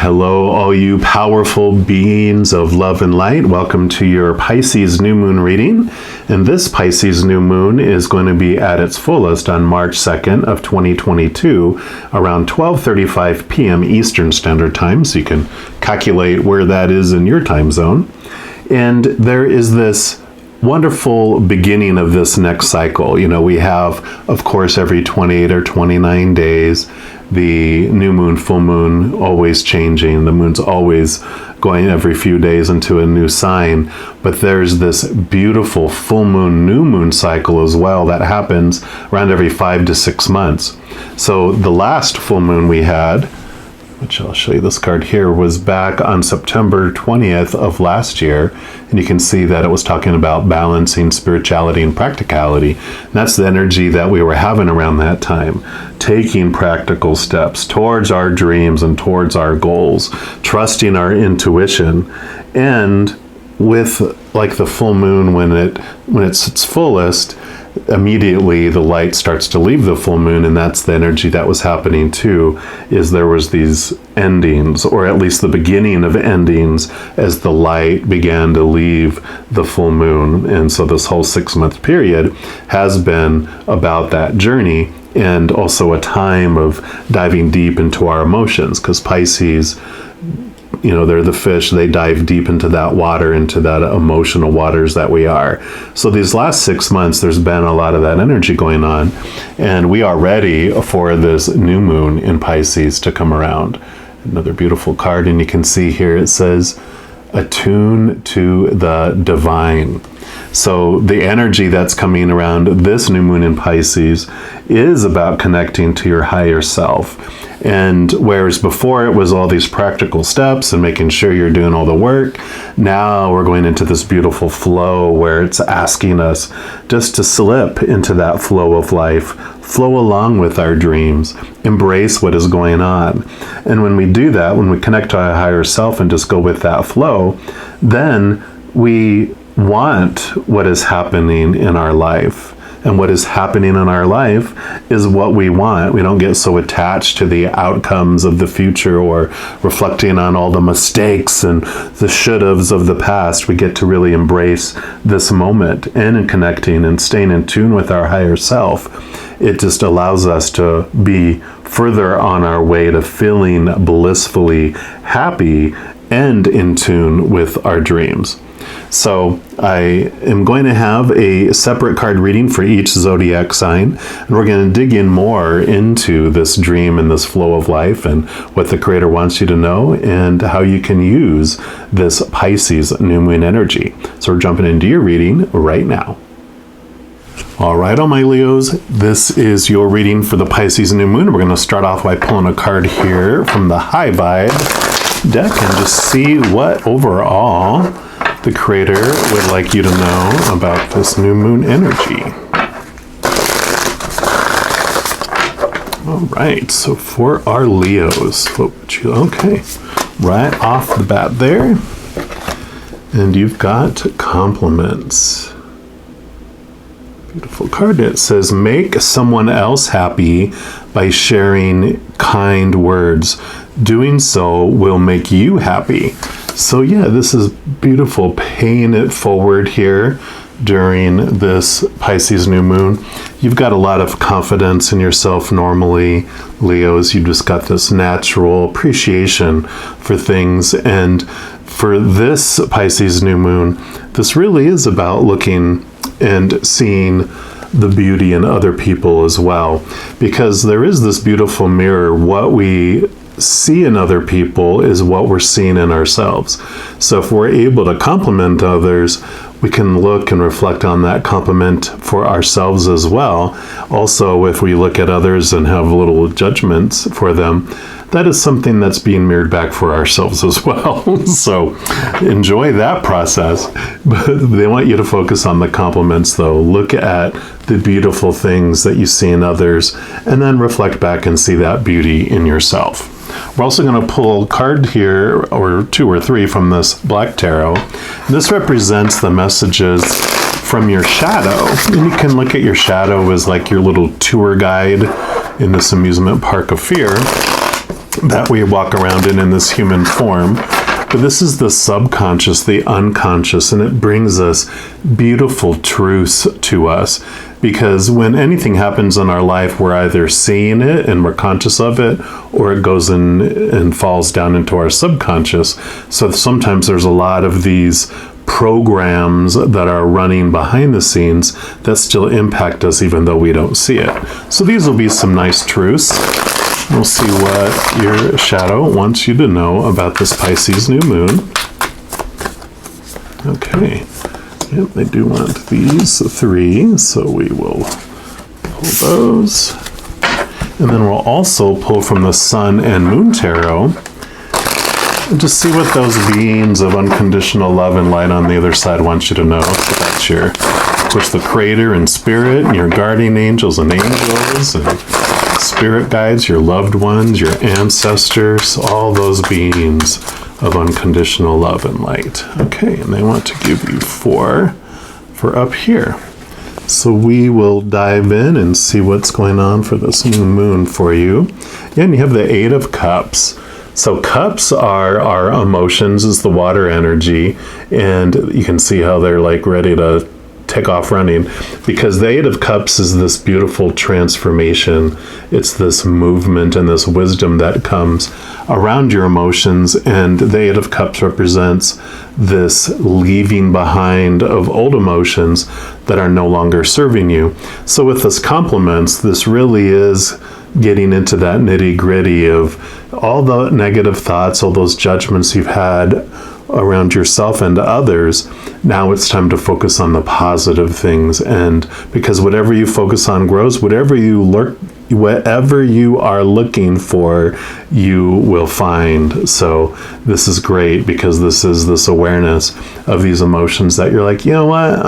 Hello, all you powerful beings of love and light. Welcome to your Pisces new moon reading. And this Pisces new moon is going to be at its fullest on March 2nd of 2022, around 12:35 p.m. Eastern Standard Time. So you can calculate where that is in your time zone. And there is this wonderful beginning of this next cycle. You know, we have, of course, every 28 or 29 days, the new moon, full moon, always changing. The moon's always going every few days into a new sign. But there's this beautiful full moon, new moon cycle as well that happens around every 5 to 6 months. So the last full moon we had, which I'll show you this card here, was back on September 20th of last year. And you can see that it was talking about balancing spirituality and practicality. And that's the energy that we were having around that time. Taking practical steps towards our dreams and towards our goals, trusting our intuition. And with like the full moon, when it's its fullest, immediately the light starts to leave the full moon, and that's the energy that was happening too, is there was these endings, or at least the beginning of endings, as the light began to leave the full moon. And so this whole 6-month period has been about that journey, and also a time of diving deep into our emotions, because Pisces, you know, they're the fish. They dive deep into that water, into that emotional waters that we are. So these last 6 months, there's been a lot of that energy going on, and we are ready for this new moon in Pisces to come around. Another beautiful card, and you can see here it says, Attune to the divine. So the energy that's coming around this new moon in Pisces is about connecting to your higher self. And whereas before it was all these practical steps and making sure you're doing all the work, now we're going into this beautiful flow where it's asking us just to slip into that flow of life, flow along with our dreams, embrace what is going on. And when we do that, when we connect to our higher self and just go with that flow, then we want what is happening in our life. And what is happening in our life is what we want. We don't get so attached to the outcomes of the future or reflecting on all the mistakes and the should-haves of the past. We get to really embrace this moment, and in connecting and staying in tune with our higher self, it just allows us to be further on our way to feeling blissfully happy and in tune with our dreams. So I am going to have a separate card reading for each zodiac sign, and we're going to dig in more into this dream and this flow of life and what the Creator wants you to know and how you can use this Pisces new moon energy. So we're jumping into your reading right now. All right, all my Leos, this is your reading for the Pisces new moon. We're going to start off by pulling a card here from the High Vibe deck and just see what overall the Creator would like you to know about this new moon energy. All right, so for our Leos, what would you, okay, right off the bat there, and you've got compliments. Beautiful card. It says, make someone else happy by sharing kind words. Doing so will make you happy. So yeah, this is beautiful, paying it forward here during this Pisces new moon. You've got a lot of confidence in yourself normally, Leos. You just got this natural appreciation for things. And for this Pisces new moon, this really is about looking and seeing the beauty in other people as well. Because there is this beautiful mirror. What we see in other people is what we're seeing in ourselves. So if we're able to compliment others, we can look and reflect on that compliment for ourselves as well. Also, if we look at others and have little judgments for them, that is something that's being mirrored back for ourselves as well. So enjoy that process. But they want you to focus on the compliments, though. Look at the beautiful things that you see in others, and then reflect back and see that beauty in yourself. We're also going to pull a card here, or 2 or 3, from this Black Tarot. This represents the messages from your shadow. And you can look at your shadow as like your little tour guide in this amusement park of fear. that we walk around in this human form. But this is the subconscious, the unconscious, and it brings us beautiful truths to us. Because when anything happens in our life, we're either seeing it and we're conscious of it, or it goes in and falls down into our subconscious. So sometimes there's a lot of these programs that are running behind the scenes that still impact us even though we don't see it. So these will be some nice truths. We'll see what your shadow wants you to know about this Pisces new moon. Okay. Yep, they do want these 3, so we will pull those. And then we'll also pull from the Sun and Moon Tarot and just see what those beings of unconditional love and light on the other side want you to know. So that's your, of course, the Creator and Spirit, and your guardian angels and angels, and spirit guides, your loved ones, your ancestors, all those beings of unconditional love and light. Okay, and they want to give you 4 for up here. So we will dive in and see what's going on for this new moon for you. And you have the 8 of Cups. So cups are our emotions, is the water energy, and you can see how they're like ready to take off running, because the 8 of Cups is this beautiful transformation. It's this movement and this wisdom that comes around your emotions, and the 8 of Cups represents this leaving behind of old emotions that are no longer serving you. So with this compliments, this really is getting into that nitty-gritty of all the negative thoughts, all those judgments you've had around yourself and others. Now it's time to focus on the positive things, and because whatever you focus on grows. Whatever you are looking for, you will find. So this is great, because this is this awareness of these emotions that you're like, you know what,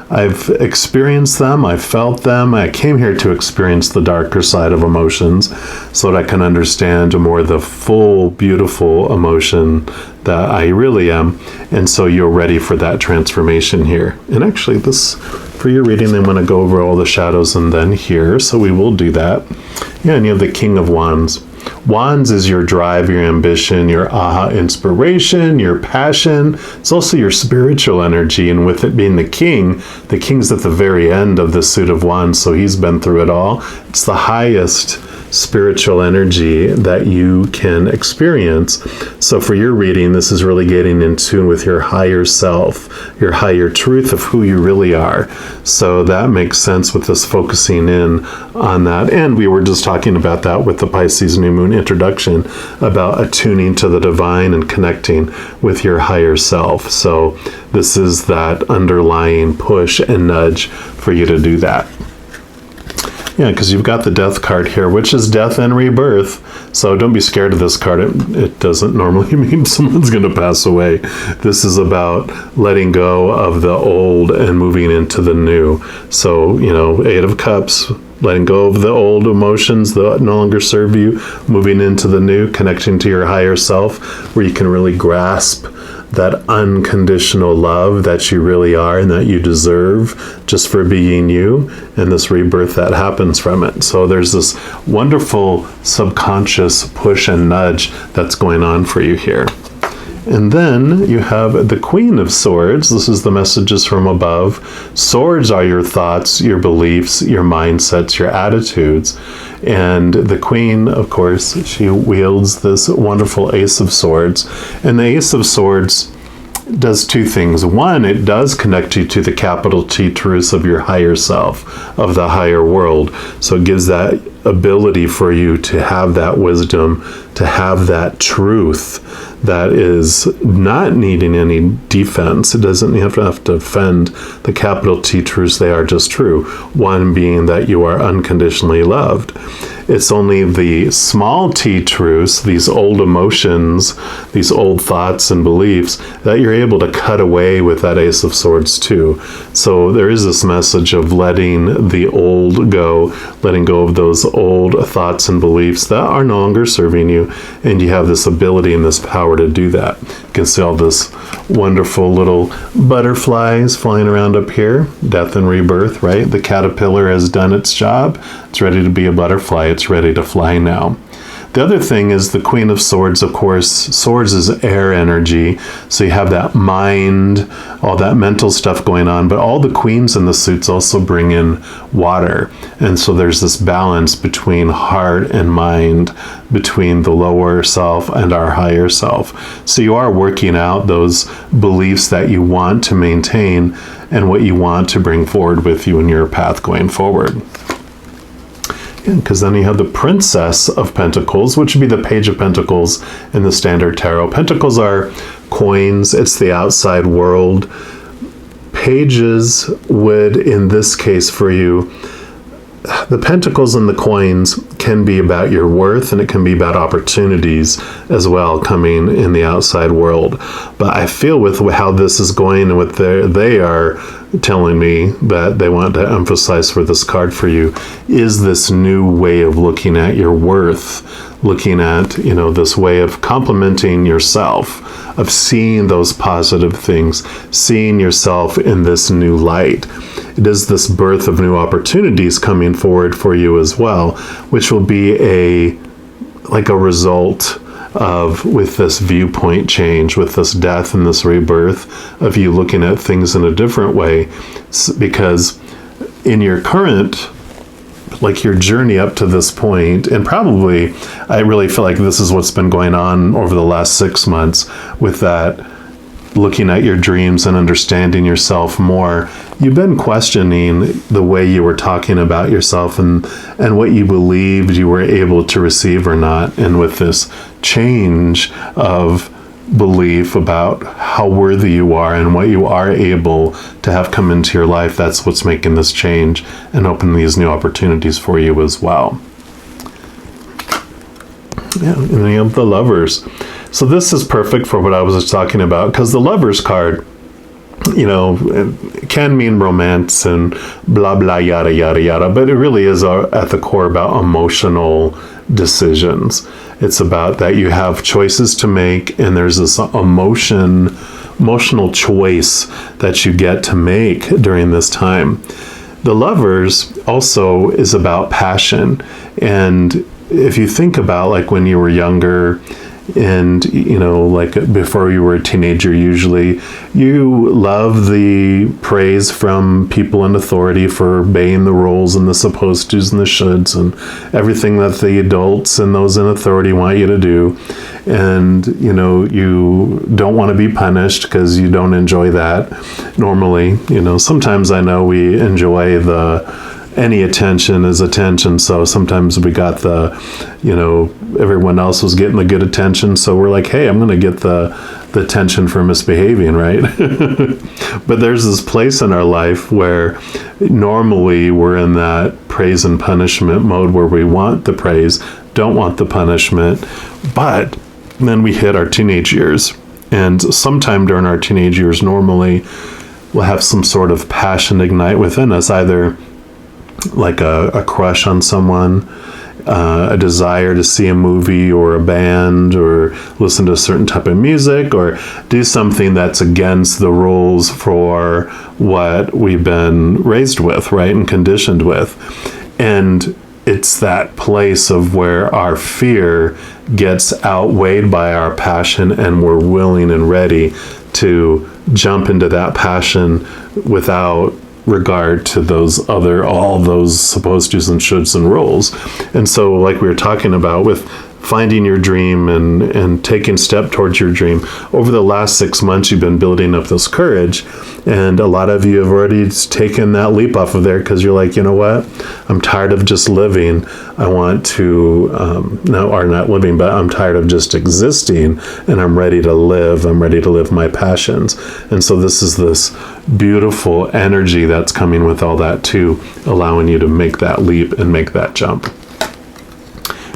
I've experienced them, I've felt them, I came here to experience the darker side of emotions so that I can understand more the full, beautiful emotion that I really am. And so you're ready for that transformation here. And actually, this, for your reading, they want to go over all the shadows and then here, so we will do that. Yeah, and you have the King of Wands. Wands is your drive, your ambition, your aha inspiration, your passion. It's also your spiritual energy, and with it being the king's at the very end of the suit of wands, so he's been through it all. It's the highest spiritual energy that you can experience. So for your reading, this is really getting in tune with your higher self, your higher truth of who you really are. So that makes sense with us focusing in on that. And we were just talking about that with the Pisces new moon introduction, about attuning to the divine and connecting with your higher self. So this is that underlying push and nudge for you to do that. Yeah, because you've got the Death card here, which is death and rebirth. So don't be scared of this card. It doesn't normally mean someone's going to pass away. This is about letting go of the old and moving into the new. So, 8 of Cups, letting go of the old emotions that no longer serve you, moving into the new, connecting to your higher self, where you can really grasp that unconditional love that you really are and that you deserve just for being you, and this rebirth that happens from it. So there's this wonderful subconscious push and nudge that's going on for you here. And then you have the Queen of Swords. This is the messages from above. Swords are your thoughts, your beliefs, your mindsets, your attitudes. And the Queen, of course, she wields this wonderful Ace of Swords. And the Ace of Swords does 2 things. One, it does connect you to the capital T truths of your higher self, of the higher world. So it gives that ability for you to have that wisdom, to have that truth that is not needing any defense. It doesn't have to defend the capital T truths. They are just true. One being that you are unconditionally loved. It's only the small t truths, these old emotions, these old thoughts and beliefs, that you're able to cut away with that Ace of Swords too. So there is this message of letting the old go, letting go of those old thoughts and beliefs that are no longer serving you, and you have this ability and this power to do that. You can see all this wonderful little butterflies flying around up here. Death and rebirth, right? The caterpillar has done its job. It's ready to be a butterfly. It's ready to fly now. The other thing is the Queen of Swords, of course. Swords is air energy. So you have that mind, all that mental stuff going on, but all the queens in the suits also bring in water. And so there's this balance between heart and mind, between the lower self and our higher self. So you are working out those beliefs that you want to maintain and what you want to bring forward with you in your path going forward. Because then you have the Princess of Pentacles, which would be the Page of Pentacles in the Standard Tarot. Pentacles are coins. It's the outside world. Pages would, in this case for you, the pentacles and the coins can be about your worth, and it can be about opportunities as well coming in the outside world. But I feel with how this is going and what they are telling me that they want to emphasize for this card for you is this new way of looking at your worth, looking at, this way of complimenting yourself, of seeing those positive things, seeing yourself in this new light. It is this birth of new opportunities coming forward for you as well, which will be a result of, with this viewpoint change, with this death and this rebirth, of you looking at things in a different way. Because in your current, your journey up to this point, and probably I really feel like this is what's been going on over the last 6 months, with that looking at your dreams and understanding yourself more, you've been questioning the way you were talking about yourself and what you believed you were able to receive or not. And with this change of belief about how worthy you are and what you are able to have come into your life, that's what's making this change and opening these new opportunities for you as well. Yeah, and then you have the Lovers. So this is perfect for what I was just talking about, because the Lovers card, it can mean romance and blah, blah, yada, yada, yada, but it really is at the core about emotional decisions. It's about that you have choices to make, and there's this emotional choice that you get to make during this time. The Lovers also is about passion. And if you think about when you were younger, and before you were a teenager, usually you love the praise from people in authority for obeying the rules and the supposed tos and the shoulds and everything that the adults and those in authority want you to do. And you don't want to be punished because you don't enjoy that normally. Sometimes I know we enjoy any attention is attention. So sometimes we got everyone else was getting the good attention. So we're like, hey, I'm going to get the attention for misbehaving, right? But there's this place in our life where normally we're in that praise and punishment mode where we want the praise, don't want the punishment. But then we hit our teenage years. And sometime during our teenage years, normally we'll have some sort of passion ignite within us, either like a crush on someone, a desire to see a movie or a band or listen to a certain type of music or do something that's against the rules for what we've been raised with, right, and conditioned with. And it's that place of where our fear gets outweighed by our passion, and we're willing and ready to jump into that passion without regard to all those supposed to's and shoulds and rules. And so, like we were talking about with finding your dream and taking step towards your dream, over the last 6 months you've been building up this courage, and a lot of you have already taken that leap off of there because you're like, you know what, I'm tired of just living. I want to not living, but I'm tired of just existing, and I'm ready to live. I'm ready to live my passions. And so this is this beautiful energy that's coming with all that too, allowing you to make that leap and make that jump.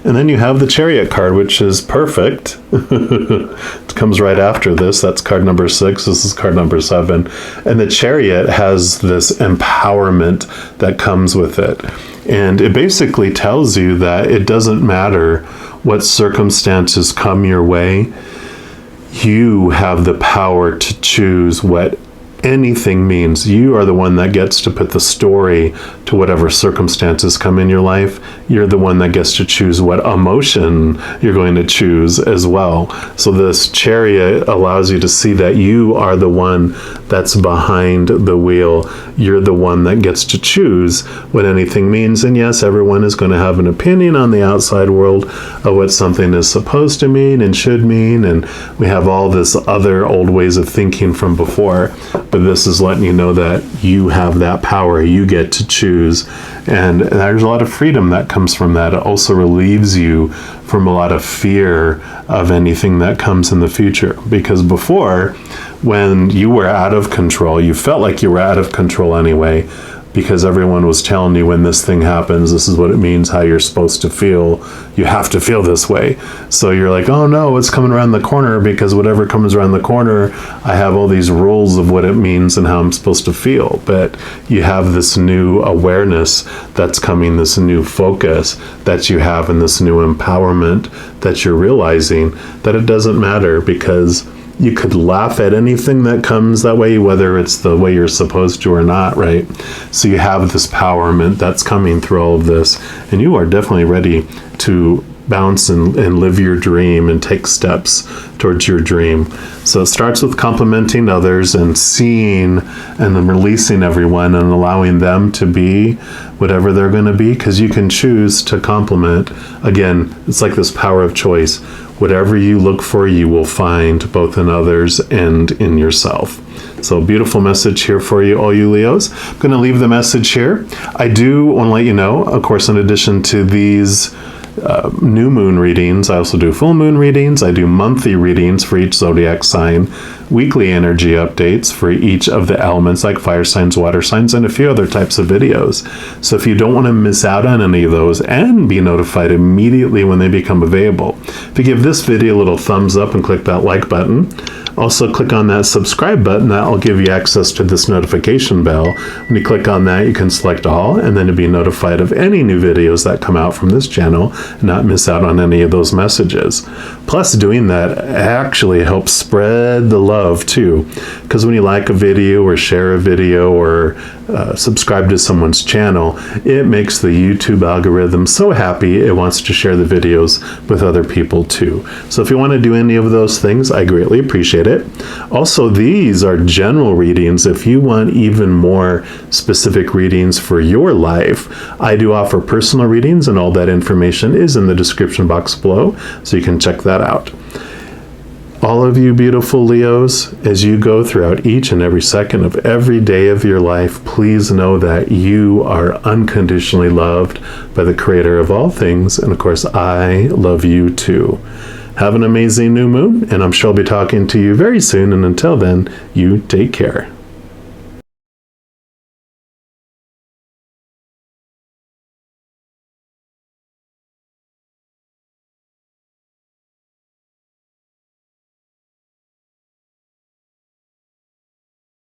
And then you have the Chariot card, which is perfect. It comes right after this. That's card number 6. This is card number 7. And the Chariot has this empowerment that comes with it. And it basically tells you that it doesn't matter what circumstances come your way. You have the power to choose what anything means. You are the one that gets to put the story to whatever circumstances come in your life. You're the one that gets to choose what emotion you're going to choose as well. So this Chariot allows you to see that you are the one that's behind the wheel. You're the one that gets to choose what anything means. And yes, everyone is going to have an opinion on the outside world of what something is supposed to mean and should mean. And we have all this other old ways of thinking from before. But this is letting you know that you have that power. You get to choose. And there's a lot of freedom that comes from that. It also relieves you from a lot of fear of anything that comes in the future. Because before, when you were out of control, you felt like you were out of control anyway, because everyone was telling you when this thing happens, this is what it means, how you're supposed to feel. You have to feel this way. So you're like, oh no, it's coming around the corner, because whatever comes around the corner, I have all these rules of what it means and how I'm supposed to feel. But you have this new awareness that's coming, this new focus that you have, and this new empowerment that you're realizing that it doesn't matter, because you could laugh at anything that comes that way, whether it's the way you're supposed to or not, right? So you have this empowerment that's coming through all of this, and you are definitely ready to bounce and live your dream and take steps towards your dream. So it starts with complimenting others and seeing and then releasing everyone and allowing them to be whatever they're going to be, because you can choose to compliment. Again, it's like this power of choice. Whatever you look for, you will find, both in others and in yourself. So beautiful message here for you, all you Leos. I'm going to leave the message here. I do want to let you know, of course, in addition to these new moon readings, I also do full moon readings. I do monthly readings for each zodiac sign, weekly energy updates for each of the elements like fire signs, water signs, and a few other types of videos. So if you don't want to miss out on any of those and be notified immediately when they become available, if you give this video a little thumbs up and click that like button, also click on that subscribe button. That will give you access to this notification bell. When you click on that, you can select all, and then you'll be notified of any new videos that come out from this channel and not miss out on any of those messages. Plus, doing that actually helps spread the love too, because when you like a video or share a video or subscribe to someone's channel, it makes the YouTube algorithm so happy it wants to share the videos with other people too. So if you want to do any of those things, I greatly appreciate it. Also, these are general readings. If you want even more specific readings for your life, I do offer personal readings, and all that information is in the description box below, so you can check that out. All of you beautiful Leos, as you go throughout each and every second of every day of your life, please know that you are unconditionally loved by the Creator of all things, and of course, I love you too. Have an amazing new moon, and I'm sure I'll be talking to you very soon, and until then, you take care.